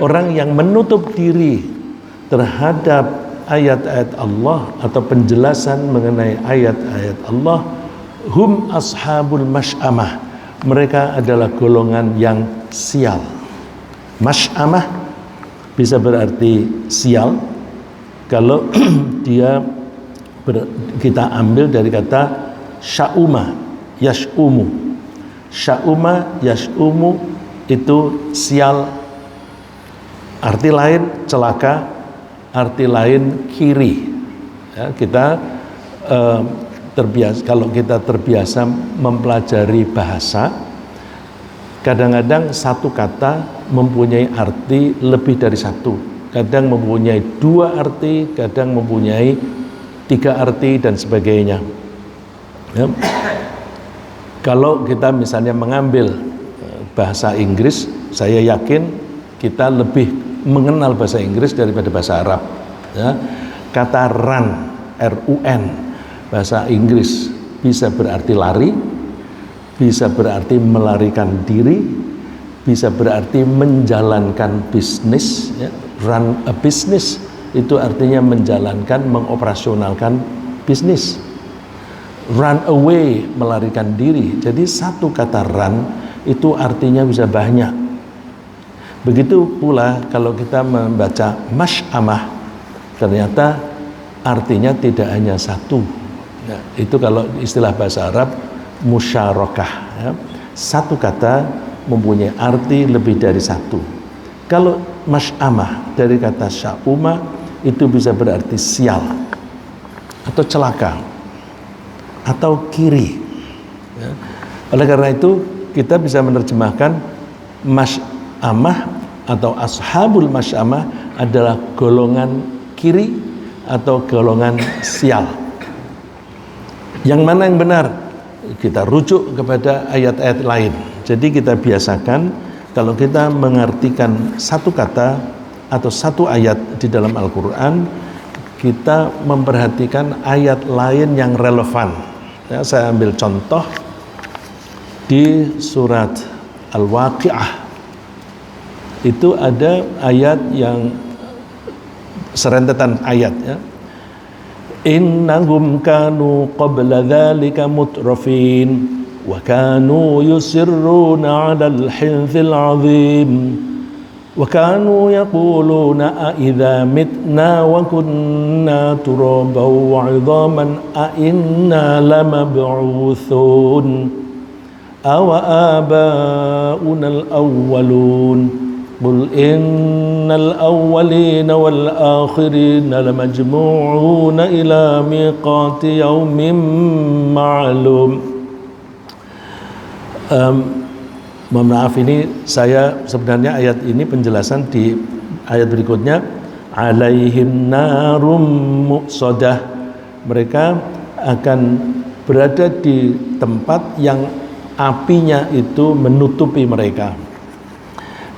Orang yang menutup diri terhadap ayat-ayat Allah atau penjelasan mengenai ayat-ayat Allah, hum ashabul masy'amah, mereka adalah golongan yang sial. Masy'amah bisa berarti sial kalau dia kita ambil dari kata sya'uma yash'umu. Sya'uma yash'umu itu sial, arti lain celaka, arti lain kiri. Ya, kita terbiasa, kalau kita terbiasa mempelajari bahasa, kadang-kadang satu kata mempunyai arti lebih dari satu, kadang mempunyai dua arti, kadang mempunyai tiga arti dan sebagainya. Ya. Kalau kita misalnya mengambil bahasa Inggris, saya yakin kita lebih mengenal bahasa Inggris daripada bahasa Arab. Ya. Kata run, R-U-N, bahasa Inggris bisa berarti lari, bisa berarti melarikan diri, bisa berarti menjalankan bisnis. Ya. Run a business itu artinya menjalankan, mengoperasionalkan bisnis. Run away, melarikan diri. Jadi satu kata run itu artinya bisa banyak. Begitu pula kalau kita membaca masy'amah, ternyata artinya tidak hanya satu. Nah, itu kalau istilah bahasa Arab musyarakah. Ya. Satu kata mempunyai arti lebih dari satu. Kalau masy'amah dari kata sya'uma itu bisa berarti sial atau celaka atau kiri. Ya. Oleh karena itu kita bisa menerjemahkan masy'amah atau ashabul masy'amah adalah golongan kiri atau golongan sial. Yang mana yang benar? Kita rujuk kepada ayat-ayat lain. Jadi kita biasakan kalau kita mengartikan satu kata atau satu ayat di dalam Al-Quran, kita memperhatikan ayat lain yang relevan. Ya, saya ambil contoh di surat Al-Waqi'ah. Itu ada ayat yang serentetan ayat, ya. Innahum kanu qabla dzalika mutrafin wa kanu yusirruna 'alal hinthil 'azim wa kanu yaquluna a idza mitna wa kunna turaban wa 'idhaman a inna lamab'utsun aw aba'una al-awwalun qul innal awwalina wal akhirina lamajmu'una ila miqati yaumin ma'lum. Mohon maaf, ini saya sebenarnya ayat ini penjelasan di ayat berikutnya, alaihim narum muqsadah, mereka akan berada di tempat yang apinya itu menutupi mereka.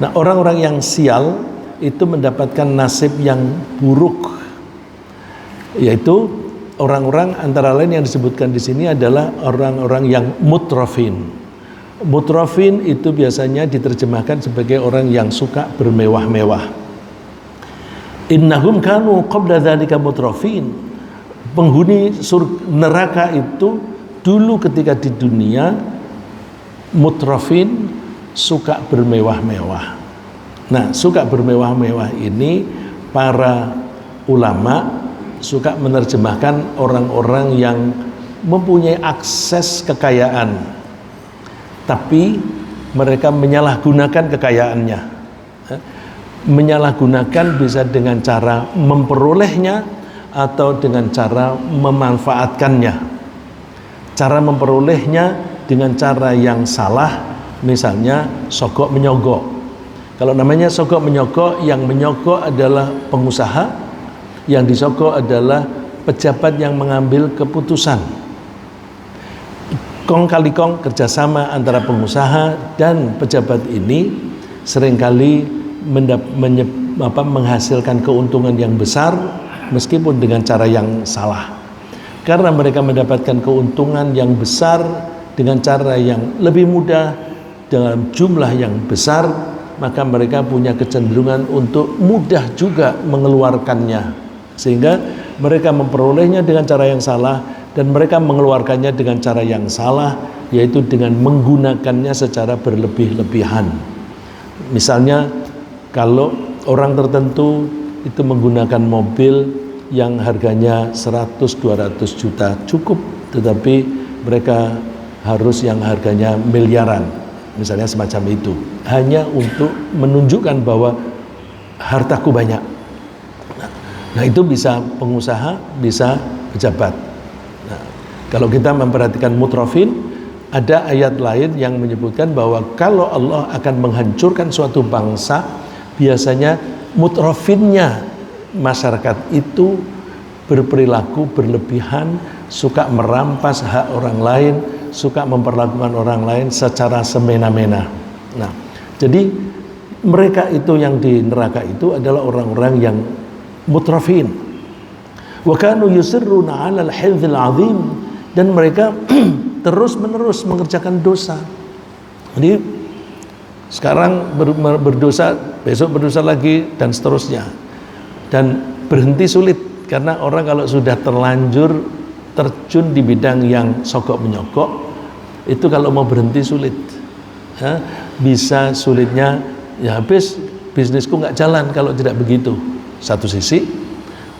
Nah, orang-orang yang sial itu mendapatkan nasib yang buruk, yaitu orang-orang antara lain yang disebutkan di sini adalah orang-orang yang mutrafin. Mutrafin itu biasanya diterjemahkan sebagai orang yang suka bermewah-mewah. Innahum kanu qabla dzalika mutrafin. Penghuni neraka itu dulu ketika di dunia mutrafin, suka bermewah-mewah. Nah, suka bermewah-mewah ini para ulama suka menerjemahkan orang-orang yang mempunyai akses kekayaan, tapi mereka menyalahgunakan kekayaannya. Menyalahgunakan bisa dengan cara memperolehnya atau dengan cara memanfaatkannya. Cara memperolehnya dengan cara yang salah, misalnya sogok menyogok. Kalau namanya sogok menyogok, yang menyogok adalah pengusaha, yang disogok adalah pejabat yang mengambil keputusan. Kong kali kong kerjasama antara pengusaha dan pejabat ini seringkali menghasilkan keuntungan yang besar meskipun dengan cara yang salah. Karena mereka mendapatkan keuntungan yang besar dengan cara yang lebih mudah dalam jumlah yang besar, maka mereka punya kecenderungan untuk mudah juga mengeluarkannya, sehingga mereka memperolehnya dengan cara yang salah dan mereka mengeluarkannya dengan cara yang salah, yaitu dengan menggunakannya secara berlebih-lebihan. Misalnya kalau orang tertentu itu menggunakan mobil yang harganya 100-200 juta cukup, tetapi mereka harus yang harganya miliaran, misalnya semacam itu, hanya untuk menunjukkan bahwa hartaku banyak. Nah itu bisa pengusaha, bisa pejabat. Nah, kalau kita memperhatikan mutrafin, ada ayat lain yang menyebutkan bahwa kalau Allah akan menghancurkan suatu bangsa, biasanya mutrafinnya masyarakat itu berperilaku berlebihan, suka merampas hak orang lain, suka memperlakukan orang lain secara semena-mena. Nah, jadi mereka itu yang di neraka itu adalah orang-orang yang mutrafin. Wa kanu yusirruna 'alal hifdzil 'azim, dan mereka terus-menerus mengerjakan dosa. Jadi sekarang berdosa, besok berdosa lagi, dan seterusnya. Dan berhenti sulit, karena orang kalau sudah terlanjur terjun di bidang yang sogok menyogok, itu kalau mau berhenti sulit. Ya, bisa sulitnya, ya habis bisnisku nggak jalan kalau tidak begitu. Satu sisi,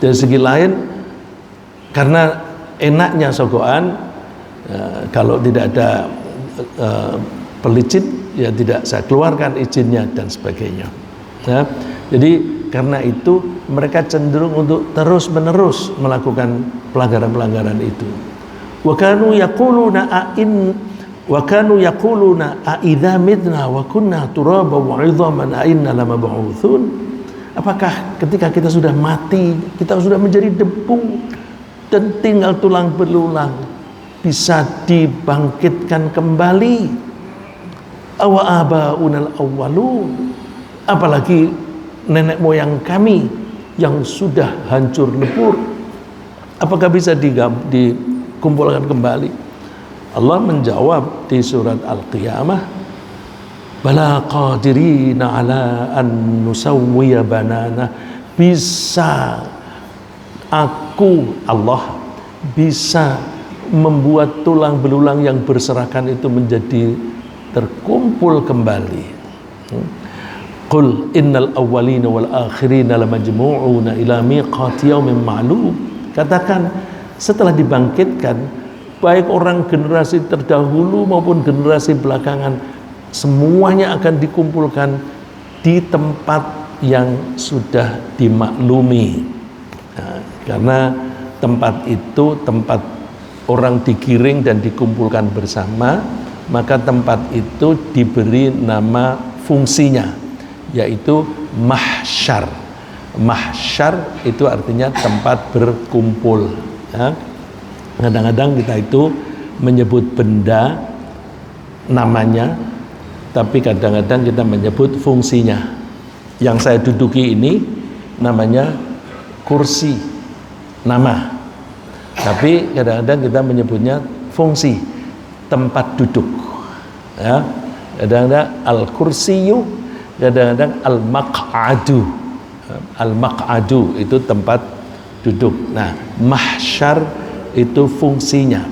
dari segi lain, karena enaknya sogokan, kalau tidak ada pelicin, ya tidak saya keluarkan izinnya dan sebagainya. Ya, jadi karena itu mereka cenderung untuk terus-menerus melakukan pelanggaran-pelanggaran itu. Wa kanu yaquluna a idza midna wa kunna turaba wa 'idhaman a inna lamab'utsun. Apakah ketika kita sudah mati, kita sudah menjadi debu dan tinggal tulang belulang, bisa dibangkitkan kembali? Awa abaunal awwalun, apalagi nenek moyang kami yang sudah hancur lebur, apakah bisa dikumpulkan kembali? Allah menjawab di surat Al-Qiyamah, bala qadirina ala an nusawwiya banana, bisa aku, Allah, bisa membuat tulang belulang yang berserakan itu menjadi terkumpul kembali. Qul innal awwalina wal akhirina lamajmu'una ila miqati yaumin ma'lum. Katakan, setelah dibangkitkan, baik orang generasi terdahulu maupun generasi belakangan, semuanya akan dikumpulkan di tempat yang sudah dimaklumi. Nah, karena tempat itu tempat orang digiring dan dikumpulkan bersama, maka tempat itu diberi nama fungsinya, yaitu mahsyar. Mahsyar itu artinya tempat berkumpul. Ya. Kadang-kadang kita itu menyebut benda namanya, tapi kadang-kadang kita menyebut fungsinya. Yang saya duduki ini namanya kursi, nama. Tapi kadang-kadang kita menyebutnya fungsi, tempat duduk. Ya. Kadang-kadang al-kursiyu, kadang-kadang al-maq'adu. Al-maq'adu itu tempat duduk. Nah, mahsyar itu fungsinya.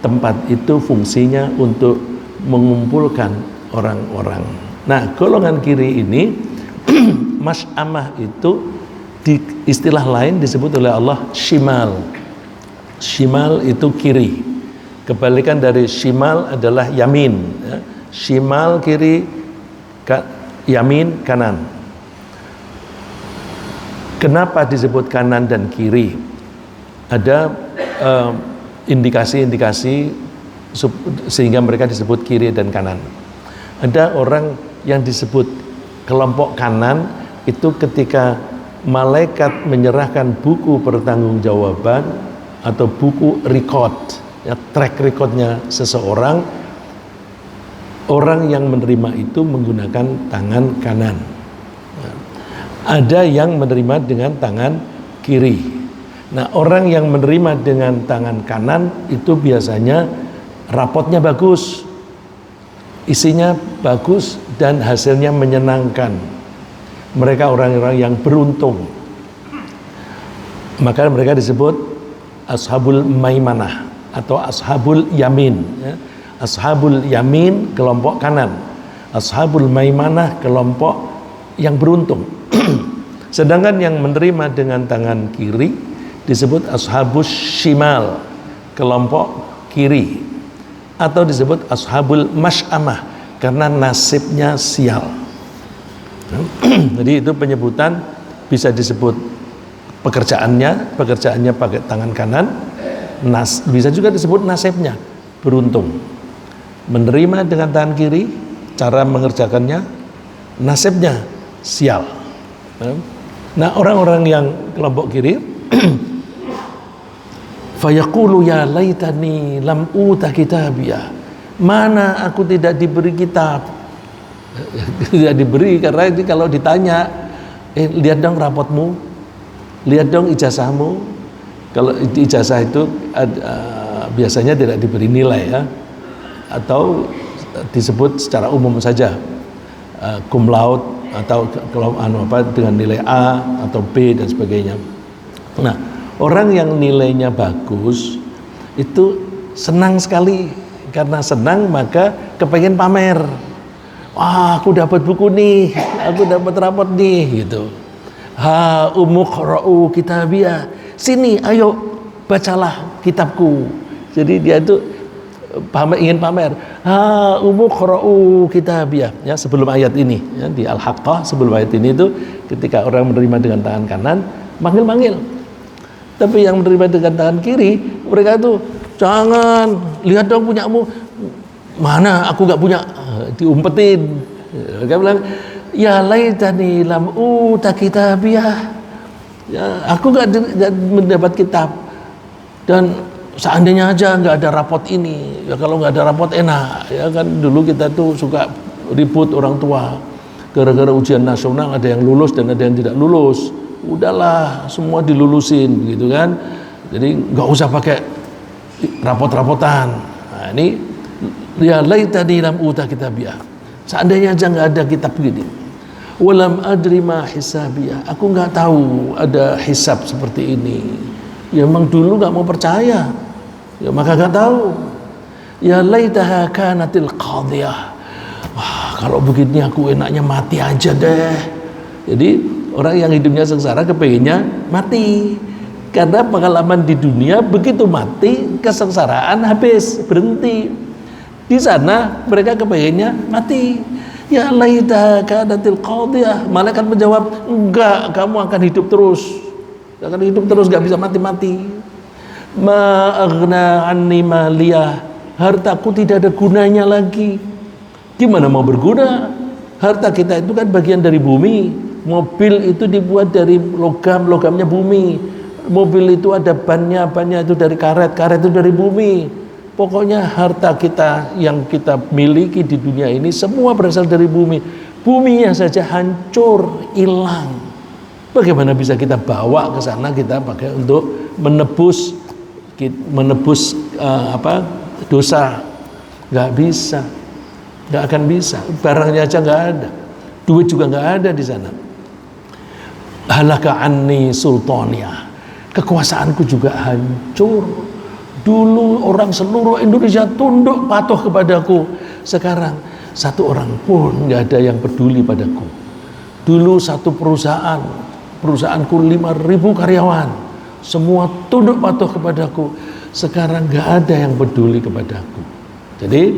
Tempat itu fungsinya untuk mengumpulkan orang-orang. Nah, golongan kiri ini masy'amah itu di istilah lain disebut oleh Allah shimal. Shimal itu kiri. Kebalikan dari shimal adalah yamin. Ya. Shimal kiri, yamin kanan. Kenapa disebut kanan dan kiri? Ada indikasi-indikasi sehingga mereka disebut kiri dan kanan. Ada orang yang disebut kelompok kanan itu ketika malaikat menyerahkan buku pertanggungjawaban atau buku record, ya, track recordnya seseorang, orang yang menerima itu menggunakan tangan kanan. Ada yang menerima dengan tangan kiri. Nah, orang yang menerima dengan tangan kanan itu biasanya rapotnya bagus, isinya bagus dan hasilnya menyenangkan. Mereka orang-orang yang beruntung. Maka mereka disebut ashabul maimanah atau ashabul yamin, ya. Ashabul yamin kelompok kanan, ashabul maimanah kelompok yang beruntung. Sedangkan yang menerima dengan tangan kiri disebut ashabus shimal, kelompok kiri, atau disebut ashabul masy'amah karena nasibnya sial. Jadi itu penyebutan, bisa disebut pekerjaannya pakai tangan kanan, bisa juga disebut nasibnya beruntung. Menerima dengan tangan kiri, cara mengerjakannya, nasibnya sial. Nah, orang-orang yang kelompok kiri fayaqulu ya laitani lam uta kitabiyah, mana aku tidak diberi kitab. Tidak diberi karena ini kalau ditanya, lihat dong rapotmu, lihat dong ijazahmu. Kalau ijazah itu biasanya tidak diberi nilai, ya, atau disebut secara umum saja cum laude atau dengan nilai A atau B dan sebagainya. Nah, orang yang nilainya bagus itu senang sekali, karena senang maka kepengen pamer. Wah, aku dapat buku nih, aku dapat rapot nih, gitu. Ha umuqra'u kitabiyah, sini ayo bacalah kitabku. Jadi dia itu ingin pamer. Ha umuqra'u kitabiyah, ya, sebelum ayat ini, ya, di Al-Haqqah sebelum ayat ini itu ketika orang menerima dengan tangan kanan manggil-manggil. Tapi yang menerima dengan tangan kiri, mereka itu jangan, lihat dong punyamu. Mana aku gak punya, diumpetin. Mereka bilang, ya laitani lam uta kitabiyah, ya, aku gak mendapat kitab, dan seandainya aja gak ada rapot ini, ya kalau gak ada rapot enak, ya kan. Dulu kita tuh suka ribut orang tua gara-gara ujian nasional, ada yang lulus dan ada yang tidak lulus. Udahlah, semua dilulusin, begitu kan. Jadi gak usah pakai rapot-rapotan. Nah, ini ya laitani lam uta kitabiyah, seandainya aja nggak ada kitab begini. Walam adri ma hisabiyah, aku nggak tahu ada hisab seperti ini. Ya memang dulu nggak mau percaya, ya maka nggak tahu. Ya laitaha kanatil qadiyah, wah kalau begini aku enaknya mati aja deh. Jadi orang yang hidupnya sengsara kepengennya mati, karena pengalaman di dunia begitu mati kesengsaraan habis, berhenti. Di sana mereka kepengennya mati. Ya laita kanatil qadiyah, malaikat menjawab, enggak, kamu akan hidup terus. Akan hidup terus, enggak bisa mati-mati. Ma aghna anni maliyah, hartaku tidak ada gunanya lagi. Gimana mau berguna? Harta kita itu kan bagian dari bumi. Mobil itu dibuat dari logam, logamnya bumi. Mobil itu ada bannya, bannya itu dari karet, karet itu dari bumi. Pokoknya harta kita yang kita miliki di dunia ini semua berasal dari bumi. Buminya saja hancur, hilang. Bagaimana bisa kita bawa ke sana, kita pakai untuk menebus dosa? Nggak bisa, nggak akan bisa. Barangnya aja nggak ada, duit juga nggak ada di sana. Halaka anni sultania, kekuasaanku juga hancur. Dulu orang seluruh Indonesia tunduk patuh kepadaku. Sekarang satu orang pun nggak ada yang peduli padaku. Dulu satu perusahaanku 5.000 karyawan, semua tunduk patuh kepadaku. Sekarang nggak ada yang peduli kepadaku. Jadi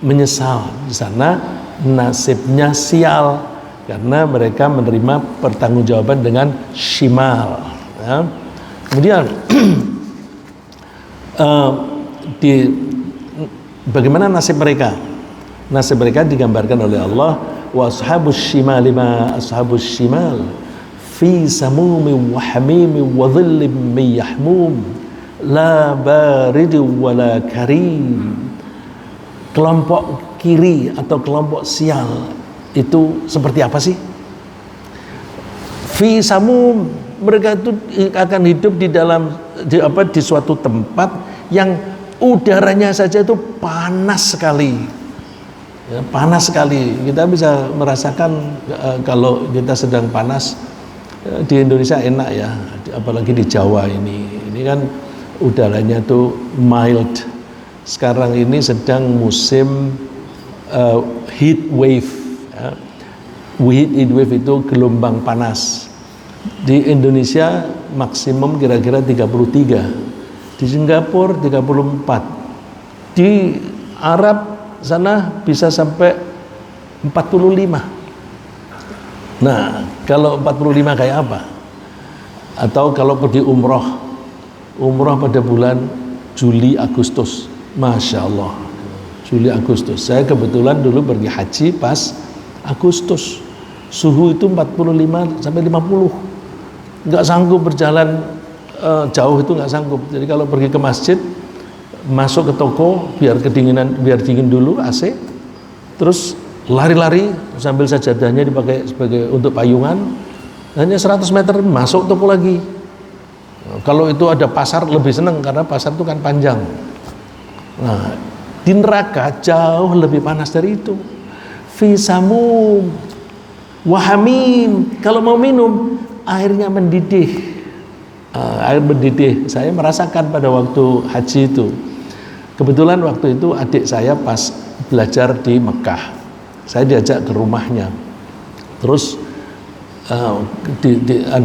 menyesal di sana, nasibnya sial karena mereka menerima pertanggungjawaban dengan shimal. Ya. Kemudian bagaimana nasib mereka? Nasib mereka digambarkan oleh Allah, wa ashabus shimal ma ashabus shimal fi samum wa hamim wa dhillim min yahmum la barid wa la karim. Kelompok kiri atau kelompok sial itu seperti apa sih? Fi samum, mereka itu akan hidup di suatu tempat yang udaranya saja itu panas sekali. Ya, panas sekali. Kita bisa merasakan kalau kita sedang panas di Indonesia enak ya, apalagi di Jawa ini. Ini kan udaranya tuh mild. Sekarang ini sedang musim heat wave. Ya. Heat wave itu gelombang panas. Di Indonesia maksimum kira-kira 33. Di Singapura 34. Di Arab sana bisa sampai 45. Nah, kalau 45 kayak apa? Atau kalau pergi umroh pada bulan Juli Agustus, Masya Allah, Juli Agustus. Saya kebetulan dulu pergi haji pas Agustus, suhu itu 45 sampai 50. Nggak sanggup berjalan jauh, itu nggak sanggup. Jadi kalau pergi ke masjid, masuk ke toko biar dingin dulu AC, terus lari-lari sambil sajadahnya dipakai sebagai untuk payungan, hanya 100 meter masuk toko lagi. Kalau itu ada pasar lebih seneng karena pasar itu kan panjang. Nah, di neraka jauh lebih panas dari itu. Fisamum wahamim, kalau mau minum airnya mendidih. Air mendidih, saya merasakan pada waktu haji itu. Kebetulan waktu itu adik saya pas belajar di Mekah, saya diajak ke rumahnya. Terus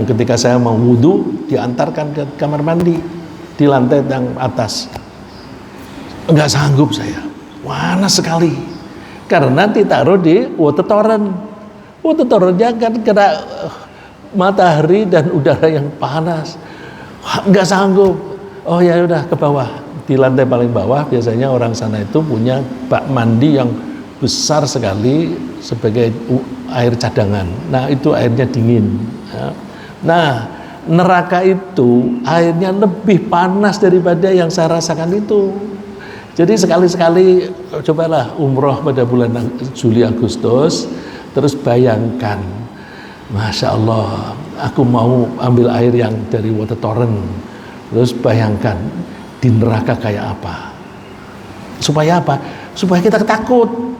ketika saya mau wudhu, diantarkan ke kamar mandi di lantai yang atas. Enggak sanggup saya, panas sekali, karena ditaruh di water torrent. Water torrentnya kan kena matahari dan udara yang panas, enggak sanggup. Oh ya udah ke bawah. Di lantai paling bawah biasanya orang sana itu punya bak mandi yang besar sekali sebagai air cadangan. Nah itu airnya dingin. Nah neraka itu airnya lebih panas daripada yang saya rasakan itu. Jadi sekali-sekali cobalah umroh pada bulan Juli Agustus, terus bayangkan, Masya Allah, aku mau ambil air yang dari water torrent, terus bayangkan di neraka kayak apa. Supaya apa? Supaya kita takut.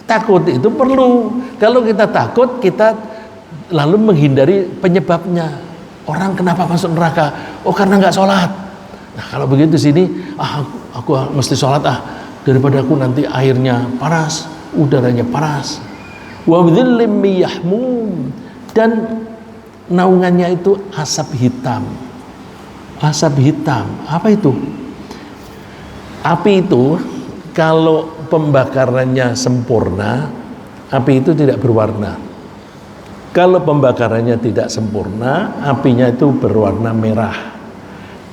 Takut itu perlu. Kalau kita takut, kita lalu menghindari penyebabnya. Orang kenapa masuk neraka? Oh karena nggak sholat. Nah kalau begitu sini, aku mesti sholat daripada aku nanti airnya panas, udaranya panas. Wa dhillim yahmum, dan naungannya itu asap hitam. Asap hitam, apa itu? Api itu kalau pembakarannya sempurna, api itu tidak berwarna. Kalau pembakarannya tidak sempurna, apinya itu berwarna merah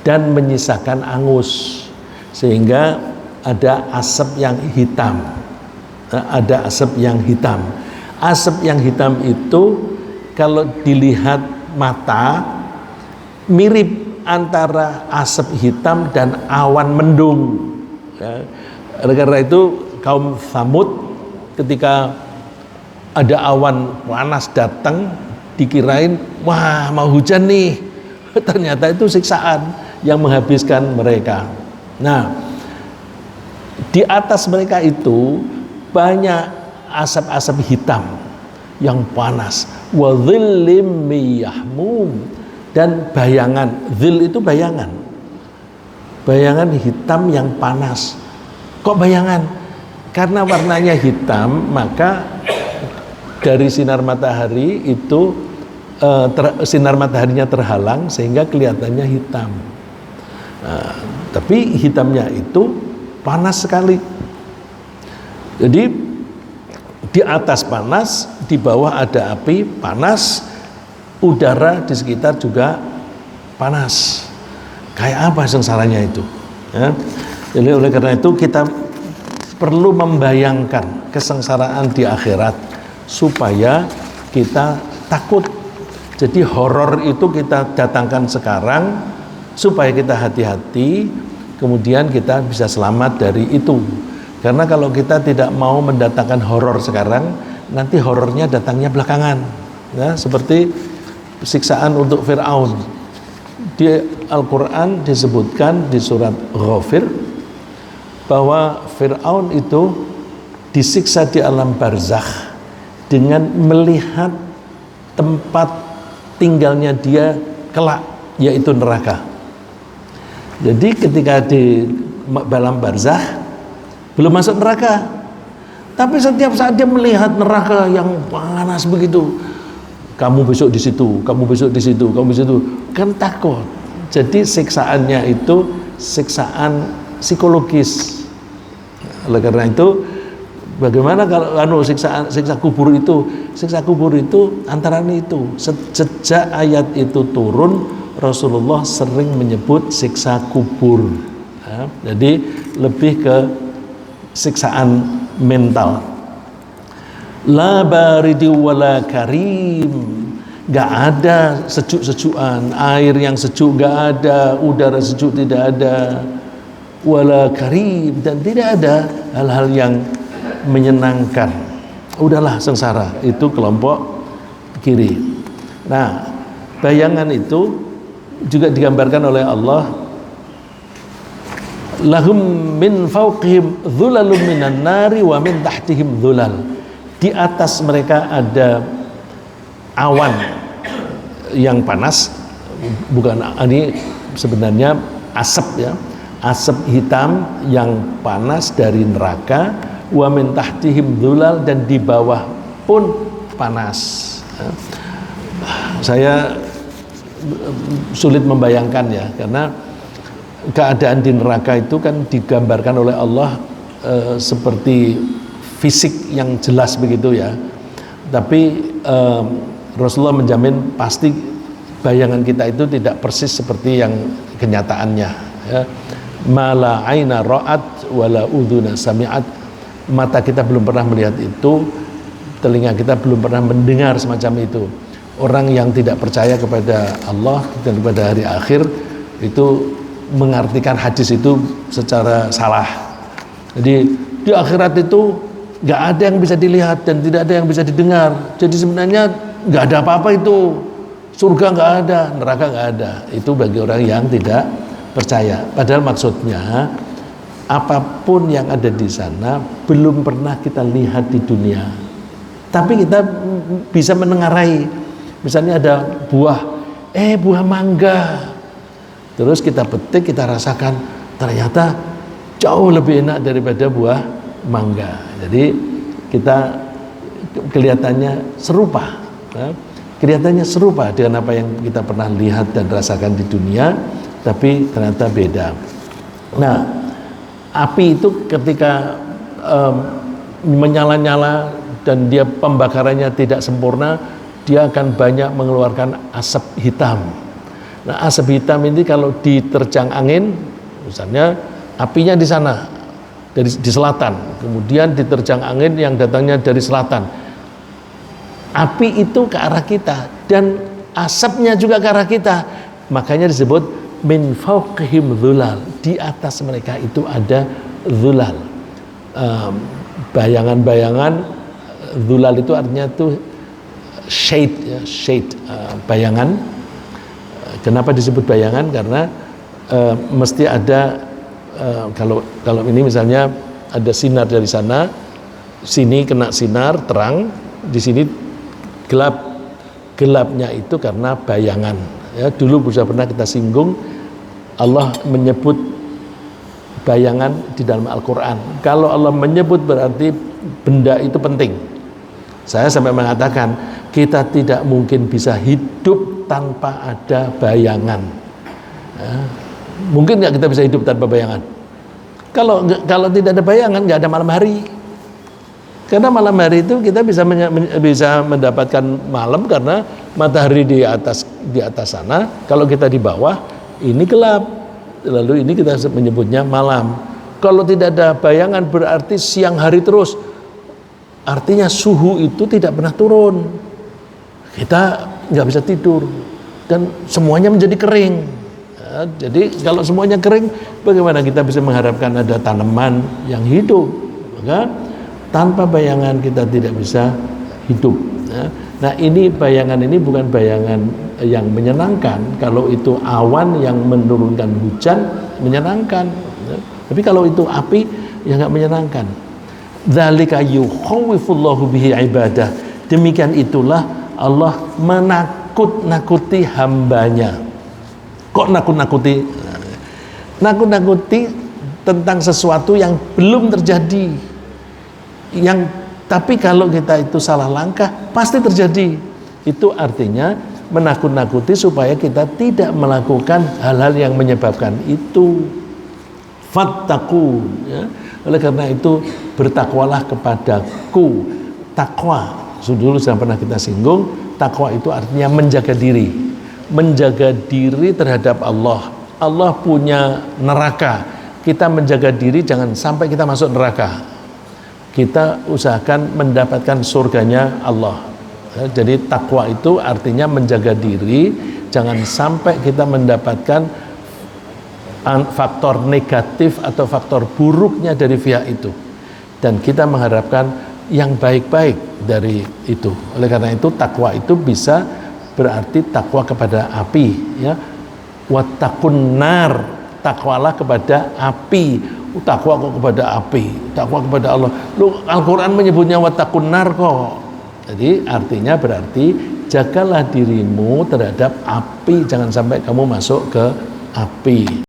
dan menyisakan angus, sehingga ada asap yang hitam. Ada asap yang hitam. Asap yang hitam itu kalau dilihat mata mirip antara asap hitam dan awan mendung. Ya. Karena itu kaum Tsamud ketika ada awan panas datang, dikirain wah mau hujan nih, ternyata itu siksaan yang menghabiskan mereka. Nah di atas mereka itu banyak asap-asap hitam yang panas. Wa dhillim yahmum, dan bayangan, dhil itu bayangan hitam yang panas. Kok bayangan? Karena warnanya hitam, maka dari sinar matahari itu sinar mataharinya terhalang sehingga kelihatannya hitam. Nah, tapi hitamnya itu panas sekali. Jadi di atas panas, di bawah ada api panas, udara di sekitar juga panas. Kayak apa sengsaranya itu? Ya. Jadi oleh karena itu kita perlu membayangkan kesengsaraan di akhirat supaya kita takut. Jadi horor itu kita datangkan sekarang supaya kita hati-hati, kemudian kita bisa selamat dari itu. Karena kalau kita tidak mau mendatangkan horor sekarang, nanti horornya datangnya belakangan. Ya, seperti siksaan untuk Fir'aun. Di Al-Quran disebutkan di surat Ghafir bahwa Fir'aun itu disiksa di alam barzakh dengan melihat tempat tinggalnya dia kelak, yaitu neraka. Jadi ketika di alam barzakh belum masuk neraka, tapi setiap saat dia melihat neraka yang panas begitu, kamu besok di situ, kamu besok di situ, kamu di situ, kan takut. Jadi siksaannya itu siksaan psikologis. Oleh karena itu, bagaimana kalau siksa kubur itu? Siksa kubur itu antara itu. Sejak ayat itu turun, Rasulullah sering menyebut siksa kubur. Ya, jadi lebih ke siksaan mental. La baridi wala karim. Gak ada sejuk-sejukan, air yang sejuk gak ada, udara sejuk tidak ada, wala karim, dan tidak ada hal-hal yang menyenangkan. Udahlah sengsara, itu kelompok kiri. Nah, bayangan itu juga digambarkan oleh Allah, lahum min fawqihim dhulalun minan nari wa min tahtihim dhulal. Di atas mereka ada awan yang panas, bukan, ini sebenarnya asap ya, asap hitam yang panas dari neraka, wa min tahtihim dhulal, dan di bawah pun panas. Saya sulit membayangkan ya, karena keadaan di neraka itu kan digambarkan oleh Allah seperti fisik yang jelas begitu ya, tapi Rasulullah menjamin pasti bayangan kita itu tidak persis seperti yang kenyataannya ya. Mala aina ra'at wala udhuna sami'at, mata kita belum pernah melihat itu, telinga kita belum pernah mendengar semacam itu. Orang yang tidak percaya kepada Allah dan kepada hari akhir itu mengartikan hadis itu secara salah. Jadi di akhirat itu nggak ada yang bisa dilihat dan tidak ada yang bisa didengar. Jadi sebenarnya nggak ada apa-apa itu. Surga nggak ada, neraka nggak ada. Itu bagi orang yang tidak percaya. Padahal maksudnya apapun yang ada di sana belum pernah kita lihat di dunia. Tapi kita bisa menengarai. Misalnya ada buah mangga. Terus kita petik, kita rasakan, ternyata jauh lebih enak daripada buah mangga. Jadi kita kelihatannya serupa. Kelihatannya serupa dengan apa yang kita pernah lihat dan rasakan di dunia, tapi ternyata beda. Nah, api itu ketika menyala-nyala dan dia pembakarannya tidak sempurna, dia akan banyak mengeluarkan asap hitam. Nah, asap hitam ini kalau diterjang angin, misalnya apinya di sana, di selatan, kemudian diterjang angin yang datangnya dari selatan, api itu ke arah kita dan asapnya juga ke arah kita, makanya disebut min fawqihim dhulal, di atas mereka itu ada dhulal, bayangan-bayangan. Dhulal itu artinya tuh shade ya, bayangan. Kenapa disebut bayangan? Karena mesti ada, kalau ini misalnya ada sinar dari sana, sini kena sinar terang, di sini gelap. Gelapnya itu karena bayangan ya. Dulu sudah pernah kita singgung, Allah menyebut bayangan di dalam Al-Quran. Kalau Allah menyebut berarti benda itu penting. Saya sampai mengatakan kita tidak mungkin bisa hidup tanpa ada bayangan ya. Mungkin nggak kita bisa hidup tanpa bayangan? Kalau tidak ada bayangan, nggak ada malam hari. Karena malam hari itu kita bisa mendapatkan malam karena matahari di atas sana. Kalau kita di bawah, ini gelap. Lalu ini kita menyebutnya malam. Kalau tidak ada bayangan berarti siang hari terus. Artinya suhu itu tidak pernah turun. Kita nggak bisa tidur dan semuanya menjadi kering. Ya, jadi kalau semuanya kering, bagaimana kita bisa mengharapkan ada tanaman yang hidup? Maka tanpa bayangan kita tidak bisa hidup. Nah, ini bayangan ini bukan bayangan yang menyenangkan. Kalau itu awan yang menurunkan hujan, menyenangkan. Tapi kalau itu api, ya nggak menyenangkan. Dzalika yukhawwifullahu bihi ibadah. Demikian itulah Allah menakut-nakuti hambanya. Kok nakut-nakuti? Nakut-nakuti tentang sesuatu yang belum terjadi. Tapi kalau kita itu salah langkah pasti terjadi. Itu artinya menakut-nakuti supaya kita tidak melakukan hal-hal yang menyebabkan itu. Fattaqu, ya. Oleh karena itu bertakwalah kepadaku. Takwa, dulu sudah pernah kita singgung. Takwa itu artinya menjaga diri, menjaga diri terhadap Allah. Allah punya neraka, kita menjaga diri jangan sampai kita masuk neraka. Kita usahakan mendapatkan surganya Allah. Jadi takwa itu artinya menjaga diri jangan sampai kita mendapatkan faktor negatif atau faktor buruknya dari pihak itu, dan kita mengharapkan yang baik-baik dari itu. Oleh karena itu takwa itu bisa berarti takwa kepada api, ya. Wattaqun nar, takwalah kepada api. Takwa kok kepada api, takwa kepada Allah. Al-Quran menyebutnya wattaqun nar kok. Jadi artinya berarti jagalah dirimu terhadap api, jangan sampai kamu masuk ke api.